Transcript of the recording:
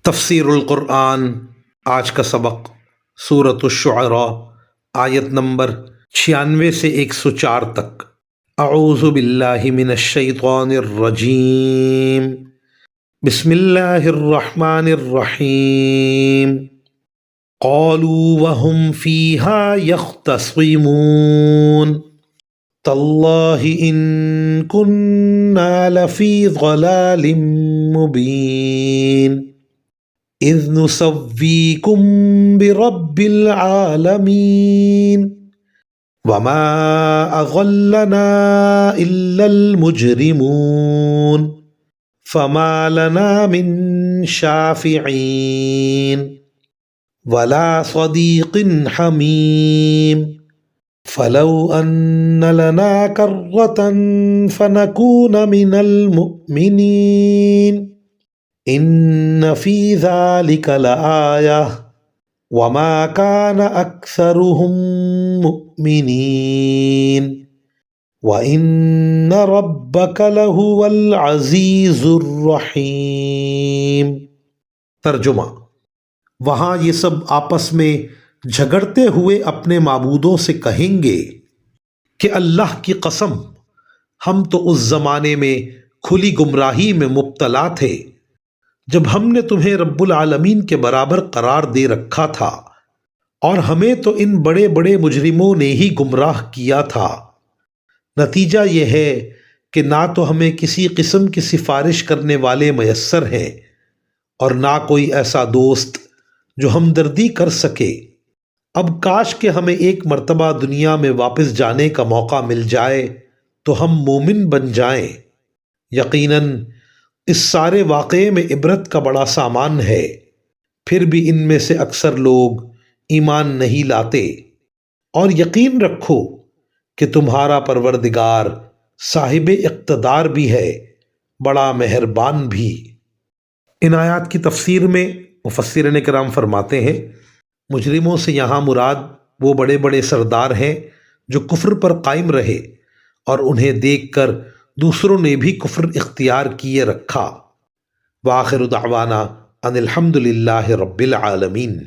تفسیر القرآن آج کا سبق سورۃ الشعراء آیت نمبر 96 سے 104 تک۔ اعوذ باللہ من الشیطان الرجیم، بسم اللہ الرحمن الرحیم۔ قالوا وهم فیہا یختصمون تاللہ ان کننا لفی ضلال مبین اذ نسویکم برب العالمین وما اضلنا الا المجرمون فما لنا من شافعین ولا صدیق حمیم فلو ان لنا کرة فنکون من المؤمنین ان فی ذلک لآیہ وما کان اکثرهم مؤمنین وان ربک لہو العزیز الرحیم۔ ترجمہ: وہاں یہ سب آپس میں جھگڑتے ہوئے اپنے معبودوں سے کہیں گے کہ اللہ کی قسم، ہم تو اس زمانے میں کھلی گمراہی میں مبتلا تھے جب ہم نے تمہیں رب العالمین کے برابر قرار دے رکھا تھا، اور ہمیں تو ان بڑے بڑے مجرموں نے ہی گمراہ کیا تھا۔ نتیجہ یہ ہے کہ نہ تو ہمیں کسی قسم کی سفارش کرنے والے میسر ہیں اور نہ کوئی ایسا دوست جو ہمدردی کر سکے۔ اب کاش کہ ہمیں ایک مرتبہ دنیا میں واپس جانے کا موقع مل جائے تو ہم مومن بن جائیں۔ یقیناً اس سارے واقعے میں عبرت کا بڑا سامان ہے، پھر بھی ان میں سے اکثر لوگ ایمان نہیں لاتے۔ اور یقین رکھو کہ تمہارا پروردگار صاحب اقتدار بھی ہے، بڑا مہربان بھی۔ ان آیات کی تفسیر میں مفسرین کرام فرماتے ہیں، مجرموں سے یہاں مراد وہ بڑے بڑے سردار ہیں جو کفر پر قائم رہے اور انہیں دیکھ کر دوسروں نے بھی کفر اختیار کیے رکھا۔ وآخر دعوانا ان الحمد للہ رب العالمین۔